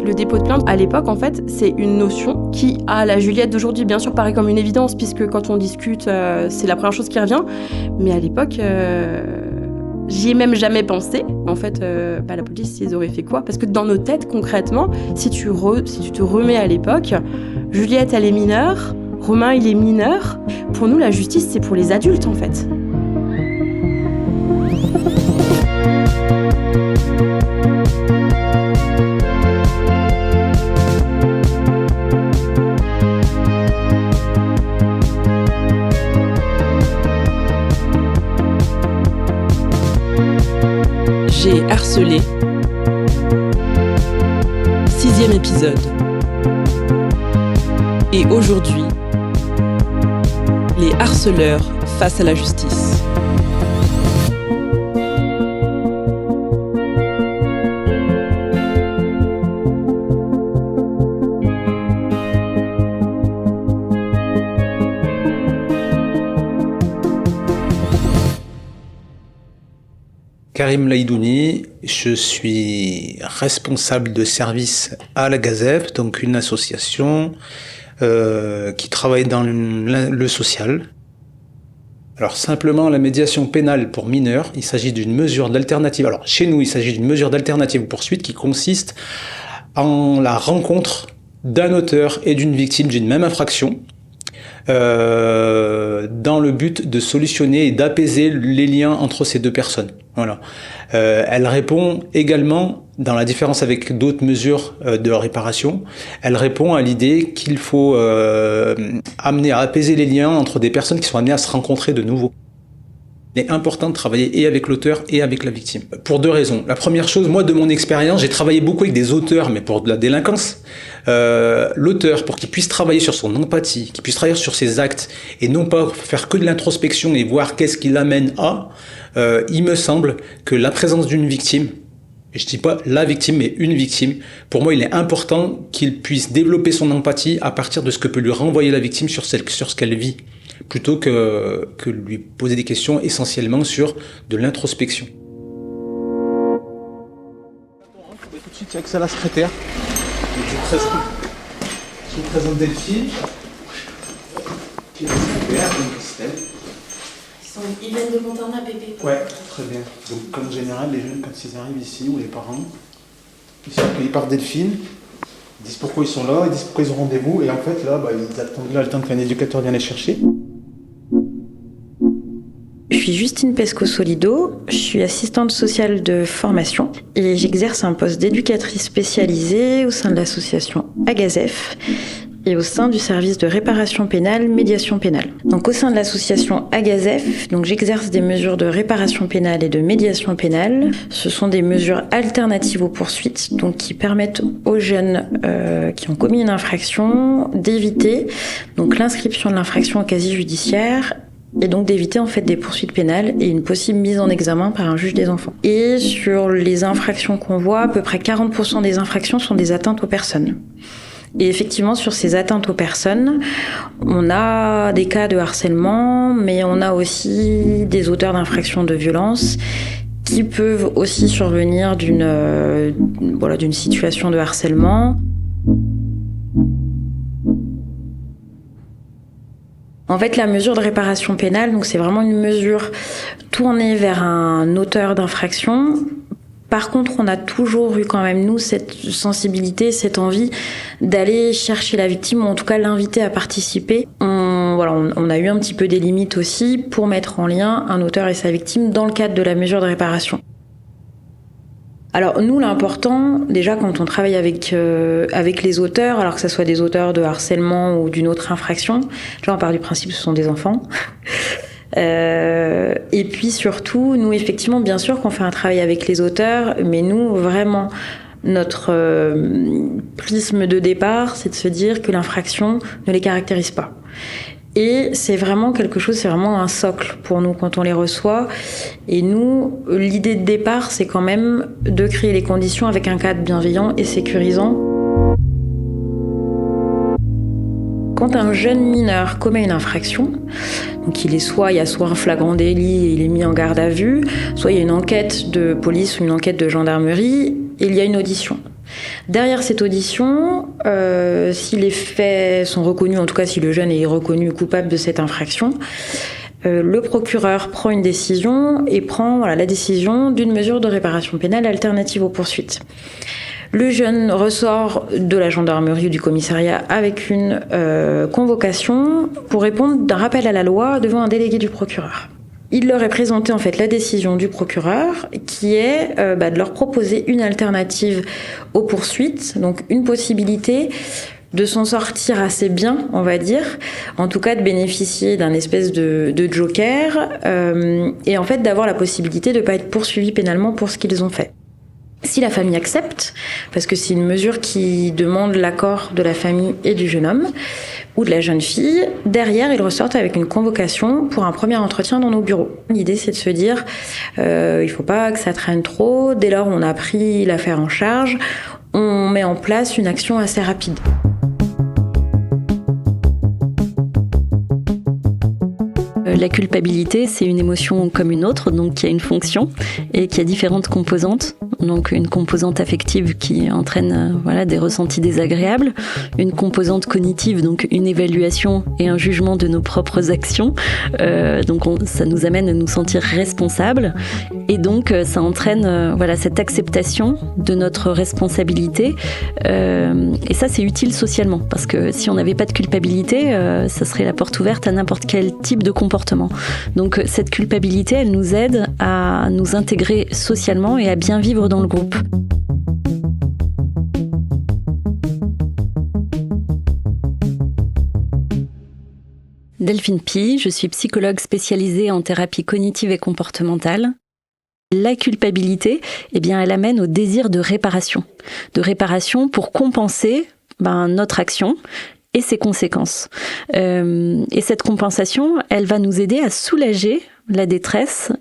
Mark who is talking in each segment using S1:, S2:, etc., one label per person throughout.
S1: Le dépôt de plainte, à l'époque, en fait, c'est une notion qui, à la Juliette d'aujourd'hui, bien sûr, paraît comme une évidence, puisque quand on discute, c'est la première chose qui revient. Mais à l'époque, j'y ai même jamais pensé. En fait, la police, ils auraient fait quoi ? Parce que dans nos têtes, concrètement, si tu te remets à l'époque, Juliette, elle est mineure, Romain, il est mineur. Pour nous, la justice, c'est pour les adultes, en fait.
S2: J'ai harcelé. 6e épisode. Et aujourd'hui, les harceleurs face à la justice.
S3: Karim Laïdouni, je suis responsable de service à la Gazef, donc une association qui travaille dans le social. Alors simplement la médiation pénale pour mineurs, il s'agit d'une mesure d'alternative. Alors chez nous, il s'agit d'une mesure d'alternative aux poursuites qui consiste en la rencontre d'un auteur et d'une victime d'une même infraction. Dans le but de solutionner et d'apaiser les liens entre ces deux personnes. Voilà. Elle répond également, dans la différence avec d'autres mesures de réparation, elle répond à l'idée qu'il faut amener à apaiser les liens entre des personnes qui sont amenées à se rencontrer de nouveau. Il est important de travailler et avec l'auteur et avec la victime. Pour 2 raisons. La première chose, moi de mon expérience, j'ai travaillé beaucoup avec des auteurs, mais pour de la délinquance. L'auteur, pour qu'il puisse travailler sur son empathie, qu'il puisse travailler sur ses actes, et non pas faire que de l'introspection et voir qu'est-ce qui l'amène à, il me semble que la présence d'une victime, et je dis pas la victime, mais une victime, pour moi il est important qu'il puisse développer son empathie à partir de ce que peut lui renvoyer la victime sur ce qu'elle vit, plutôt que lui poser des questions essentiellement sur de l'introspection. Tout de suite avec ça la secrétaire. Je vous présente Delphine, qui est la secrétaire, donc Christelle.
S4: Ils viennent de Montarnat, Pépé.
S3: Ouais, très bien. Donc comme en général, les jeunes, quand ils arrivent ici, ou les parents, ils sont accueillis par Delphine, ils disent pourquoi ils sont là, ils disent pourquoi ils ont rendez-vous, et en fait là, ils attendent là le temps qu'un éducateur vienne les chercher.
S4: Je suis Justine Pesco-Solido, je suis assistante sociale de formation et j'exerce un poste d'éducatrice spécialisée au sein de l'association Agazef et au sein du service de réparation pénale, médiation pénale. Donc au sein de l'association Agazef, j'exerce des mesures de réparation pénale et de médiation pénale. Ce sont des mesures alternatives aux poursuites, donc qui permettent aux jeunes qui ont commis une infraction d'éviter l'inscription de l'infraction au casier judiciaire et donc d'éviter en fait des poursuites pénales et une possible mise en examen par un juge des enfants. Et sur les infractions qu'on voit, à peu près 40% des infractions sont des atteintes aux personnes. Et effectivement, sur ces atteintes aux personnes, on a des cas de harcèlement, mais on a aussi des auteurs d'infractions de violence qui peuvent aussi survenir d'une situation de harcèlement. En fait, la mesure de réparation pénale, c'est vraiment une mesure tournée vers un auteur d'infraction. Par contre, on a toujours eu quand même, nous, cette sensibilité, cette envie d'aller chercher la victime, ou en tout cas l'inviter à participer. On a eu un petit peu des limites aussi pour mettre en lien un auteur et sa victime dans le cadre de la mesure de réparation. Alors nous, l'important, déjà quand on travaille avec les auteurs, alors que ce soit des auteurs de harcèlement ou d'une autre infraction, on part du principe que ce sont des enfants. Et puis surtout, nous effectivement, bien sûr qu'on fait un travail avec les auteurs, mais nous vraiment, notre prisme de départ, c'est de se dire que l'infraction ne les caractérise pas. Et c'est vraiment quelque chose, c'est vraiment un socle pour nous quand on les reçoit. Et nous, l'idée de départ, c'est quand même de créer les conditions avec un cadre bienveillant et sécurisant. Quand un jeune mineur commet une infraction, donc il y a soit un flagrant délit et il est mis en garde à vue, soit il y a une enquête de police ou une enquête de gendarmerie et il y a une audition. Derrière cette audition, si les faits sont reconnus, en tout cas si le jeune est reconnu coupable de cette infraction, le procureur prend une décision et prend la décision d'une mesure de réparation pénale alternative aux poursuites. Le jeune ressort de la gendarmerie ou du commissariat avec une convocation pour répondre d'un rappel à la loi devant un délégué du procureur. Il leur est présenté en fait la décision du procureur qui est de leur proposer une alternative aux poursuites, donc une possibilité de s'en sortir assez bien, on va dire, en tout cas de bénéficier d'un espèce de joker et en fait d'avoir la possibilité de ne pas être poursuivis pénalement pour ce qu'ils ont fait. Si la famille accepte, parce que c'est une mesure qui demande l'accord de la famille et du jeune homme ou de la jeune fille, derrière, ils ressortent avec une convocation pour un premier entretien dans nos bureaux. L'idée, c'est de se dire, il faut pas que ça traîne trop. Dès lors, on a pris l'affaire en charge, on met en place une action assez rapide.
S5: La culpabilité, c'est une émotion comme une autre, donc qui a une fonction et qui a différentes composantes. Donc une composante affective qui entraîne des ressentis désagréables, une composante cognitive, donc une évaluation et un jugement de nos propres actions. Ça nous amène à nous sentir responsables et donc ça entraîne cette acceptation de notre responsabilité. Et ça, c'est utile socialement parce que si on n'avait pas de culpabilité, ça serait la porte ouverte à n'importe quel type de comportement. Donc cette culpabilité, elle nous aide à nous intégrer socialement et à bien vivre dans le groupe. Delphine Py, je suis psychologue spécialisée en thérapie cognitive et comportementale. La culpabilité, elle amène au désir de réparation pour compenser notre action et ses conséquences. Et cette compensation, elle va nous aider à soulager la détresse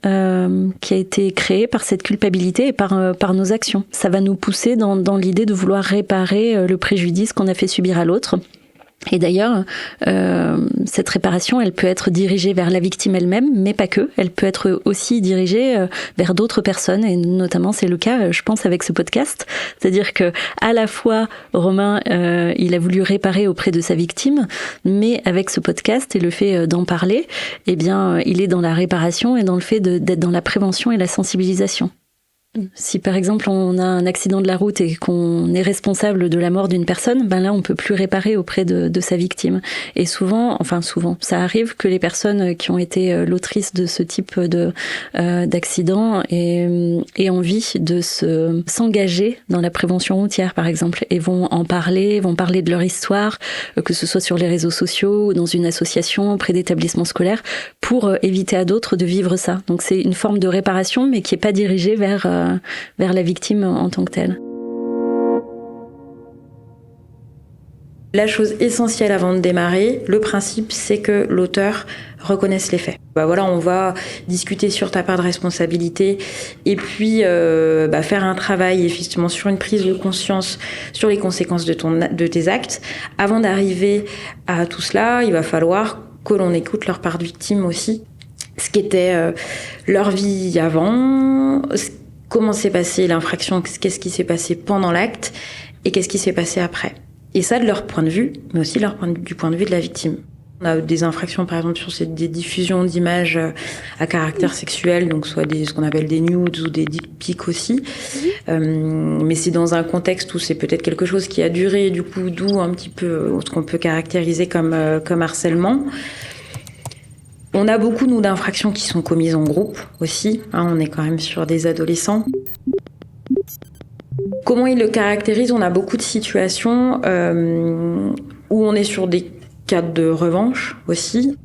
S5: qui a été créée par cette culpabilité et par nos actions. Ça va nous pousser dans l'idée de vouloir réparer le préjudice qu'on a fait subir à l'autre. Et d'ailleurs, cette réparation, elle peut être dirigée vers la victime elle-même, mais pas que. Elle peut être aussi dirigée vers d'autres personnes, et notamment c'est le cas, je pense, avec ce podcast. C'est-à-dire que à la fois, Romain, il a voulu réparer auprès de sa victime, mais avec ce podcast et le fait d'en parler, il est dans la réparation et dans le fait d'être dans la prévention et la sensibilisation. Si par exemple on a un accident de la route et qu'on est responsable de la mort d'une personne, là on peut plus réparer auprès de sa victime. Et souvent, ça arrive que les personnes qui ont été l'autrice de ce type d'accident aient envie de s'engager dans la prévention routière par exemple, et vont parler de leur histoire, que ce soit sur les réseaux sociaux ou dans une association, auprès d'établissements scolaires, pour éviter à d'autres de vivre ça. Donc c'est une forme de réparation, mais qui est pas dirigée vers la victime en tant que telle.
S4: La chose essentielle avant de démarrer, le principe, c'est que l'auteur reconnaisse les faits. On va discuter sur ta part de responsabilité et puis faire un travail effectivement sur une prise de conscience sur les conséquences de tes actes. Avant d'arriver à tout cela, il va falloir que l'on écoute leur part de victime aussi. Ce qu'était leur vie avant, comment s'est passée l'infraction, qu'est-ce qui s'est passé pendant l'acte et qu'est-ce qui s'est passé après. Et ça de leur point de vue, mais aussi du point de vue de la victime. On a des infractions par exemple sur des diffusions d'images à caractère sexuel, donc soit ce qu'on appelle des nudes ou des dick pics aussi. Mais c'est dans un contexte où c'est peut-être quelque chose qui a duré, du coup, d'où un petit peu ce qu'on peut caractériser comme harcèlement. On a beaucoup, nous, d'infractions qui sont commises en groupe aussi. On est quand même sur des adolescents. Comment ils le caractérisent ? On a beaucoup de situations où on est sur des cas de revanche aussi.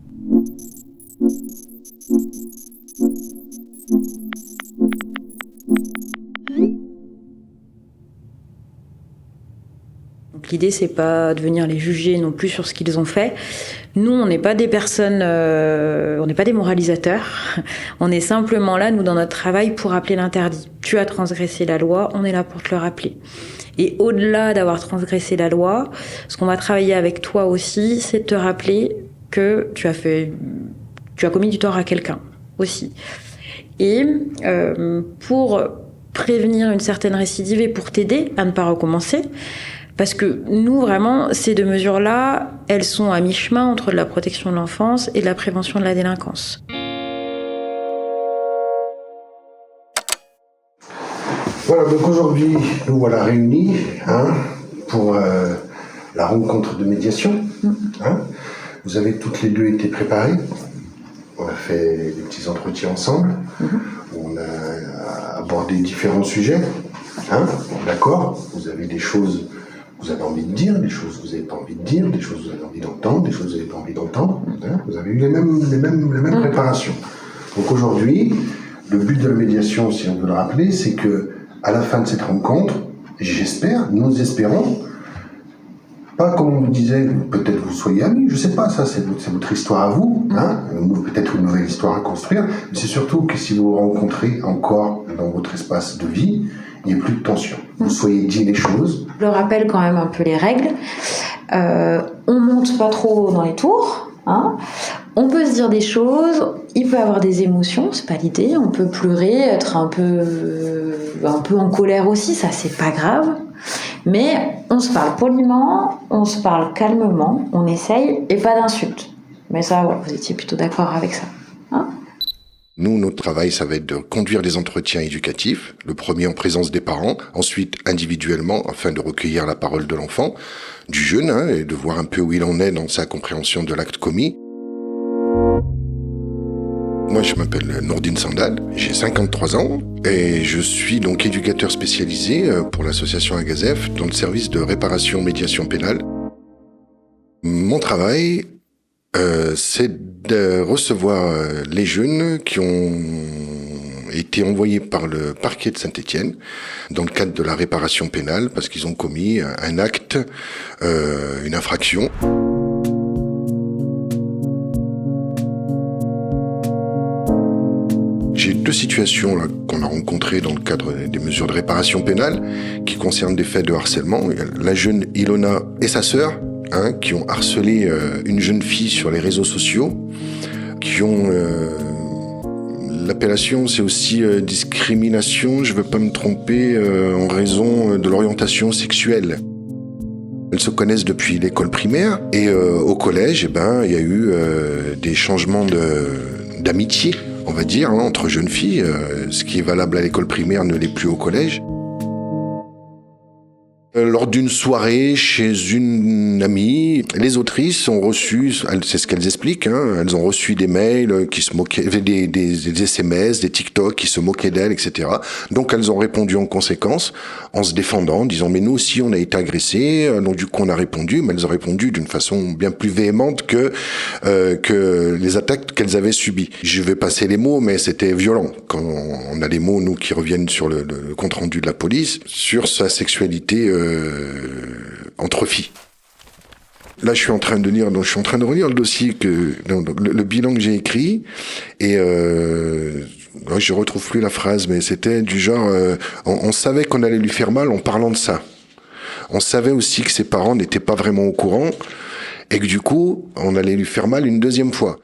S4: Donc l'idée, c'est pas de venir les juger non plus sur ce qu'ils ont fait. Nous, on n'est pas des personnes, on n'est pas des moralisateurs. On est simplement là, nous, dans notre travail, pour rappeler l'interdit. Tu as transgressé la loi, on est là pour te le rappeler. Et au-delà d'avoir transgressé la loi, ce qu'on va travailler avec toi aussi, c'est de te rappeler que tu as commis du tort à quelqu'un aussi. Et pour prévenir une certaine récidive et pour t'aider à ne pas recommencer. Parce que nous, vraiment, ces 2 mesures-là, elles sont à mi-chemin entre la protection de l'enfance et la prévention de la délinquance.
S6: Voilà, donc aujourd'hui, nous voilà réunis pour la rencontre de médiation. Vous avez toutes les 2 été préparées. On a fait des petits entretiens ensemble. On a abordé différents sujets. D'accord ? Vous avez des choses que vous avez envie de dire, des choses que vous n'avez pas envie de dire, des choses que vous avez envie d'entendre, des choses que vous n'avez pas envie d'entendre. Vous avez eu les mêmes préparations. Donc aujourd'hui, le but de la médiation, si on veut le rappeler, c'est que à la fin de cette rencontre, j'espère, nous espérons, pas comme on vous disait, peut-être vous soyez amis, je sais pas, ça c'est votre histoire à vous, peut-être une nouvelle histoire à construire, mais c'est surtout que si vous vous rencontrez encore dans votre espace de vie, il n'y ait plus de tension. Vous soyez dit les choses.
S7: Je rappelle quand même un peu les règles. On monte pas trop dans les tours. On peut se dire des choses, il peut avoir des émotions, c'est pas l'idée. On peut pleurer, être un peu en colère aussi, ça c'est pas grave. Mais on se parle poliment, on se parle calmement, on essaye, et pas d'insultes. Mais ça, ouais, vous étiez plutôt d'accord avec ça,
S6: Nous, notre travail, ça va être de conduire des entretiens éducatifs, le premier en présence des parents, ensuite individuellement, afin de recueillir la parole de l'enfant, du jeune, et de voir un peu où il en est dans sa compréhension de l'acte commis. Moi, je m'appelle Nourdine Sandal, j'ai 53 ans, et je suis donc éducateur spécialisé pour l'association Agazef dans le service de réparation médiation pénale. Mon travail, c'est de recevoir les jeunes qui ont été envoyés par le parquet de Saint-Étienne dans le cadre de la réparation pénale parce qu'ils ont commis un acte, une infraction. J'ai 2 situations là, qu'on a rencontrées dans le cadre des mesures de réparation pénale qui concernent des faits de harcèlement. Il y a la jeune Ilona et sa sœur qui ont harcelé une jeune fille sur les réseaux sociaux, qui ont... l'appellation, c'est aussi discrimination, je ne veux pas me tromper, en raison de l'orientation sexuelle. Elles se connaissent depuis l'école primaire et au collège, il y a eu des changements d'amitié, on va dire, entre jeunes filles. Ce qui est valable à l'école primaire ne l'est plus au collège. Lors d'une soirée chez une amie, les autrices ont reçu, c'est ce qu'elles expliquent, elles ont reçu des mails qui se moquaient, des SMS, des TikTok qui se moquaient d'elles, etc. Donc elles ont répondu en conséquence, en se défendant, en disant mais nous aussi on a été agressés. Donc du coup on a répondu, mais elles ont répondu d'une façon bien plus véhémente que les attaques qu'elles avaient subies. Je vais passer les mots, mais c'était violent. Quand on a les mots nous qui reviennent sur le compte rendu de la police sur sa sexualité entre filles. Là, je suis en train de relire le dossier le bilan que j'ai écrit et je retrouve plus la phrase, mais c'était du genre on savait qu'on allait lui faire mal en parlant de ça. On savait aussi que ses parents n'étaient pas vraiment au courant et que du coup, on allait lui faire mal une 2e fois.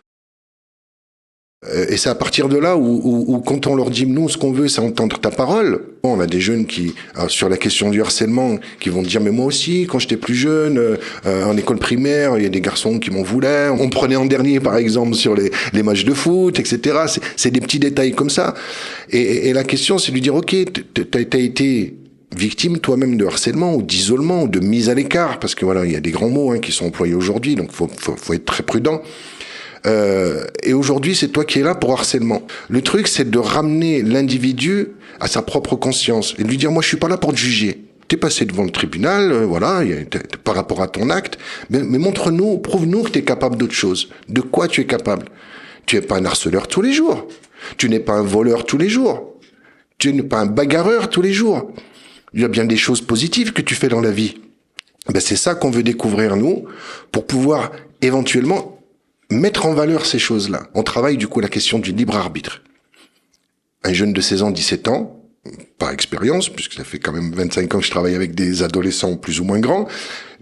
S6: Et c'est à partir de là où quand on leur dit nous ce qu'on veut c'est entendre ta parole. On a des jeunes qui sur la question du harcèlement qui vont dire mais moi aussi quand j'étais plus jeune en école primaire il y a des garçons qui m'en voulaient, on prenait en dernier par exemple sur les matchs de foot, etc. C'est des petits détails comme ça et la question c'est de lui dire ok t'as été victime toi-même de harcèlement ou d'isolement ou de mise à l'écart parce que voilà il y a des grands mots qui sont employés aujourd'hui donc faut être très prudent. Et aujourd'hui, c'est toi qui es là pour harcèlement. Le truc, c'est de ramener l'individu à sa propre conscience et de lui dire, moi, je suis pas là pour te juger. T'es passé devant le tribunal, par rapport à ton acte, mais montre-nous, prouve-nous que t'es capable d'autre chose. De quoi tu es capable? Tu n'es pas un harceleur tous les jours. Tu n'es pas un voleur tous les jours. Tu n'es pas un bagarreur tous les jours. Il y a bien des choses positives que tu fais dans la vie. C'est ça qu'on veut découvrir, nous, pour pouvoir éventuellement mettre en valeur ces choses-là. On travaille du coup la question du libre arbitre. Un jeune de 16 ans, 17 ans, par expérience, puisque ça fait quand même 25 ans que je travaille avec des adolescents plus ou moins grands,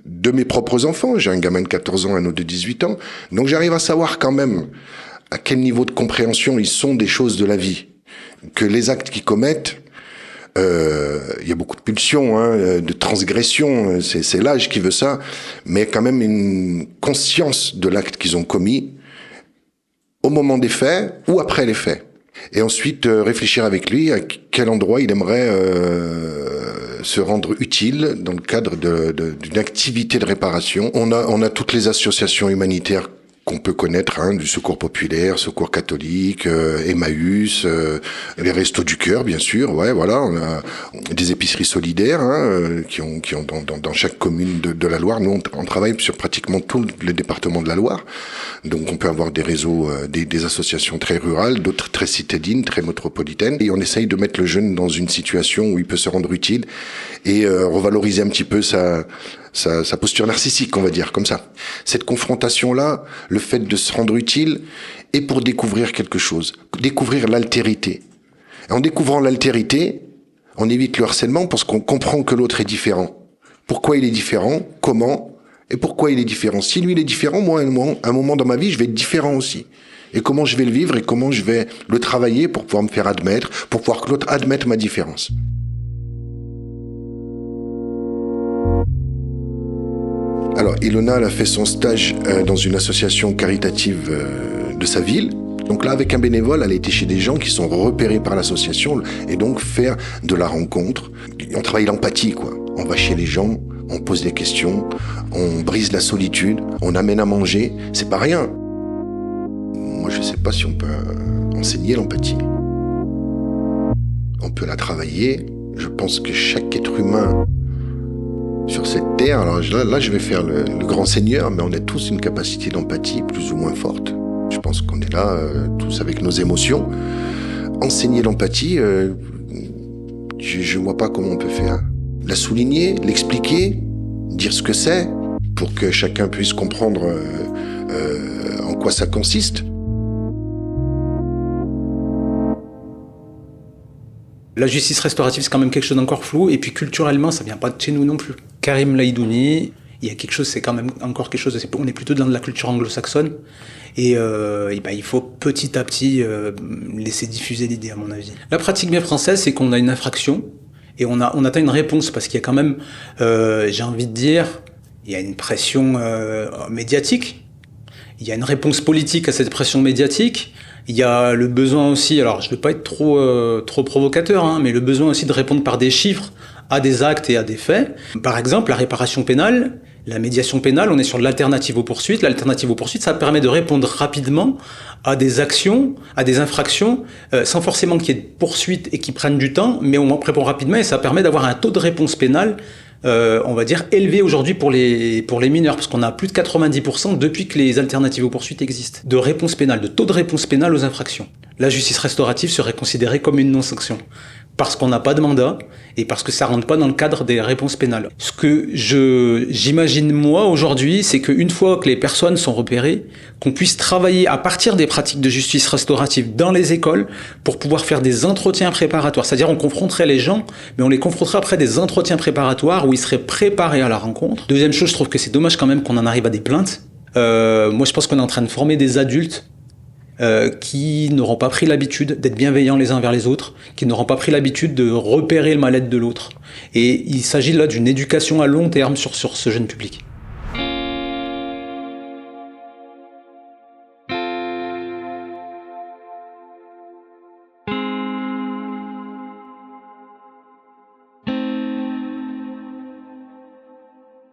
S6: de mes propres enfants, j'ai un gamin de 14 ans, un autre de 18 ans, donc j'arrive à savoir quand même à quel niveau de compréhension ils sont des choses de la vie. Que les actes qu'ils commettent, Il y a beaucoup de pulsions, de transgressions, c'est l'âge qui veut ça, mais quand même une conscience de l'acte qu'ils ont commis au moment des faits ou après les faits. Et ensuite, réfléchir avec lui à quel endroit il aimerait se rendre utile dans le cadre d'une activité de réparation. On a toutes les associations humanitaires qu'on peut connaître, du Secours populaire, Secours catholique, Emmaüs, les Restos du Cœur, bien sûr. Ouais, voilà, on a des épiceries solidaires qui ont dans chaque commune de la Loire. Nous, on travaille sur pratiquement tout le département de la Loire. Donc, on peut avoir des réseaux, des associations très rurales, d'autres très citadines, très métropolitaines. Et on essaye de mettre le jeune dans une situation où il peut se rendre utile et revaloriser un petit peu sa posture narcissique, on va dire, comme ça. Cette confrontation-là, le fait de se rendre utile, est pour découvrir quelque chose, découvrir l'altérité. Et en découvrant l'altérité, on évite le harcèlement parce qu'on comprend que l'autre est différent. Pourquoi il est différent, comment, et pourquoi il est différent. Si lui il est différent, moi, à un moment dans ma vie, je vais être différent aussi. Et comment je vais le vivre et comment je vais le travailler pour pouvoir me faire admettre, pour pouvoir que l'autre admette ma différence. Alors, Ilona, elle a fait son stage dans une association caritative de sa ville. Donc là, avec un bénévole, elle a été chez des gens qui sont repérés par l'association et donc faire de la rencontre. On travaille l'empathie, quoi. On va chez les gens, on pose des questions, on brise la solitude, on amène à manger. C'est pas rien. Moi, je sais pas si on peut enseigner l'empathie. On peut la travailler. Je pense que chaque être humain sur cette terre, alors là je vais faire le grand seigneur, mais on a tous une capacité d'empathie plus ou moins forte. Je pense qu'on est là tous avec nos émotions. Enseigner l'empathie, je vois pas comment on peut faire. La souligner, l'expliquer, dire ce que c'est, pour que chacun puisse comprendre en quoi ça consiste.
S3: La justice restaurative, c'est quand même quelque chose d'encore flou, et puis culturellement, ça vient pas de chez nous non plus. Karim Laïdouni, il y a quelque chose, c'est quand même encore quelque chose, on est plutôt dans de la culture anglo-saxonne, et il faut petit à petit laisser diffuser l'idée, à mon avis. La pratique bien française, c'est qu'on a une infraction, et on attend une réponse, parce qu'il y a quand même, j'ai envie de dire, il y a une pression médiatique, il y a une réponse politique à cette pression médiatique. Il y a le besoin aussi, alors je ne veux pas être trop provocateur, mais le besoin aussi de répondre par des chiffres à des actes et à des faits. Par exemple, la réparation pénale, la médiation pénale, on est sur l'alternative aux poursuites. L'alternative aux poursuites, ça permet de répondre rapidement à des actions, à des infractions, sans forcément qu'il y ait de poursuites et qui prennent du temps, mais on répond rapidement et ça permet d'avoir un taux de réponse pénale on va dire, élevé aujourd'hui pour les mineurs, parce qu'on a plus de 90% depuis que les alternatives aux poursuites existent, de réponse pénale, de taux de réponse pénale aux infractions. La justice restaurative serait considérée comme une non-sanction, parce qu'on n'a pas de mandat, et parce que ça rentre pas dans le cadre des réponses pénales. Ce que j'imagine moi aujourd'hui, c'est qu'une fois que les personnes sont repérées, qu'on puisse travailler à partir des pratiques de justice restaurative dans les écoles pour pouvoir faire des entretiens préparatoires. C'est-à-dire on confronterait les gens, mais on les confronterait après des entretiens préparatoires où ils seraient préparés à la rencontre. Deuxième chose, je trouve que c'est dommage quand même qu'on en arrive à des plaintes. Moi je pense qu'on est en train de former des adultes qui n'auront pas pris l'habitude d'être bienveillants les uns vers les autres, qui n'auront pas pris l'habitude de repérer le mal-être de l'autre. Et il s'agit là d'une éducation à long terme sur ce jeune public.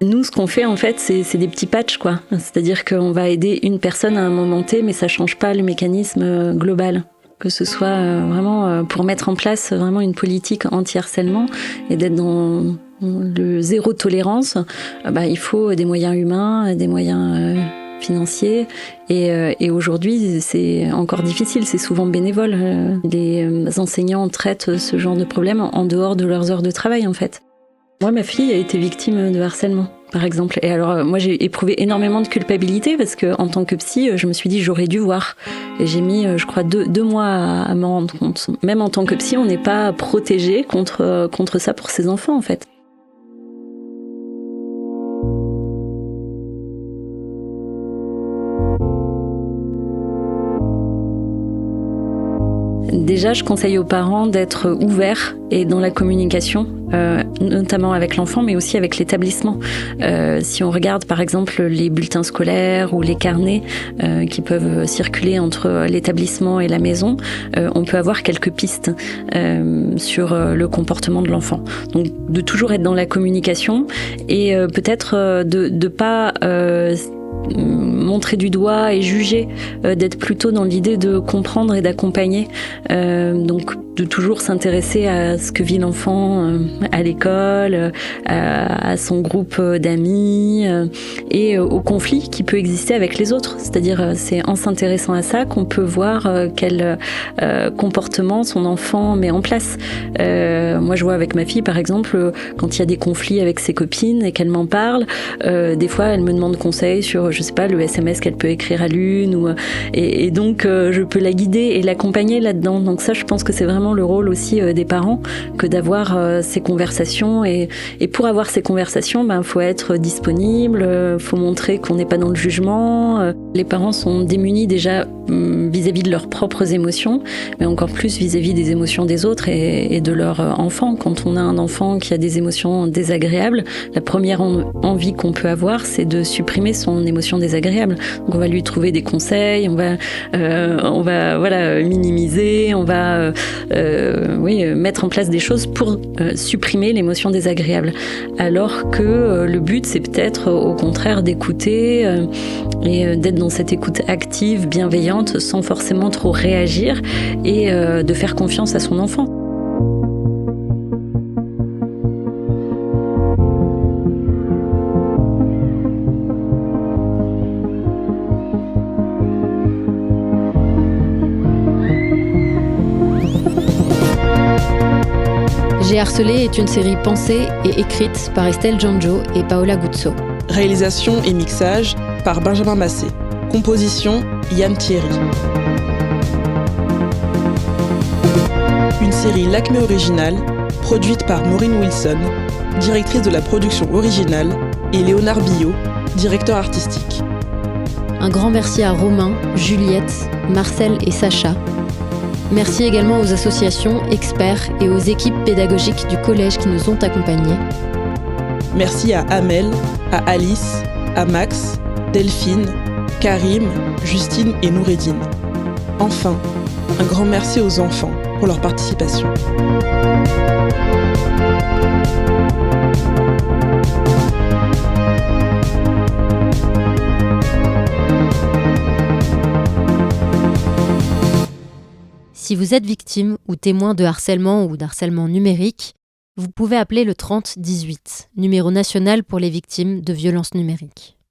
S5: Nous, ce qu'on fait, en fait, c'est des petits patchs, quoi. C'est-à-dire qu'on va aider une personne à un moment T, mais ça change pas le mécanisme global. Que ce soit vraiment pour mettre en place vraiment une politique anti-harcèlement et d'être dans le zéro tolérance, il faut des moyens humains, des moyens financiers. Et aujourd'hui, c'est encore difficile, c'est souvent bénévole. Les enseignants traitent ce genre de problème en dehors de leurs heures de travail, en fait. Moi, ma fille a été victime de harcèlement, par exemple. Et alors, moi, j'ai éprouvé énormément de culpabilité parce que, en tant que psy, je me suis dit, j'aurais dû voir. Et j'ai mis, je crois, deux mois à m'en rendre compte. Même en tant que psy, on n'est pas protégé contre ça pour ses enfants, en fait. Déjà, je conseille aux parents d'être ouverts et dans la communication, notamment avec l'enfant, mais aussi avec l'établissement. Si on regarde par exemple les bulletins scolaires ou les carnets qui peuvent circuler entre l'établissement et la maison, on peut avoir quelques pistes sur le comportement de l'enfant. Donc de toujours être dans la communication et peut-être de pas montrer du doigt et juger, d'être plutôt dans l'idée de comprendre et d'accompagner, donc de toujours s'intéresser à ce que vit l'enfant à l'école, à son groupe d'amis et au conflit qui peut exister avec les autres. C'est-à-dire c'est en s'intéressant à ça qu'on peut voir quel comportement son enfant met en place. Moi je vois avec ma fille par exemple, quand il y a des conflits avec ses copines et qu'elle m'en parle, des fois elle me demande conseil sur, je sais pas, le SMS qu'elle peut écrire à l'une, et donc je peux la guider et l'accompagner là-dedans. Donc ça, je pense que c'est vraiment le rôle aussi des parents, que d'avoir ces conversations. Et pour avoir ces conversations, faut être disponible, faut montrer qu'on n'est pas dans le jugement. Les parents sont démunis déjà vis-à-vis de leurs propres émotions, mais encore plus vis-à-vis des émotions des autres et de leur enfant. Quand on a un enfant qui a des émotions désagréables, la première envie qu'on peut avoir, c'est de supprimer son émotion désagréable. Donc on va lui trouver des conseils, on va minimiser, on va mettre en place des choses pour supprimer l'émotion désagréable. Alors que le but, c'est peut-être au contraire d'écouter et d'être dans cette écoute active, bienveillante, sans forcément trop réagir et de faire confiance à son enfant.
S8: J'ai harcelé est une série pensée et écrite par Estelle Janjo et Paola Guzzo.
S2: Réalisation et mixage par Benjamin Massé. Composition Yann Thierry. Une série Lacmé originale, produite par Maureen Wilson, directrice de la production originale, et Léonard Billot, directeur artistique.
S8: Un grand merci à Romain, Juliette, Marcel et Sacha. Merci également aux associations, experts et aux équipes pédagogiques du collège qui nous ont accompagnés.
S2: Merci à Amel, à Alice, à Max, Delphine, Karim, Justine et Noureddine. Enfin, un grand merci aux enfants pour leur participation.
S8: Si vous êtes victime ou témoin de harcèlement ou d'harcèlement numérique, vous pouvez appeler le 30 18, numéro national pour les victimes de violences numériques.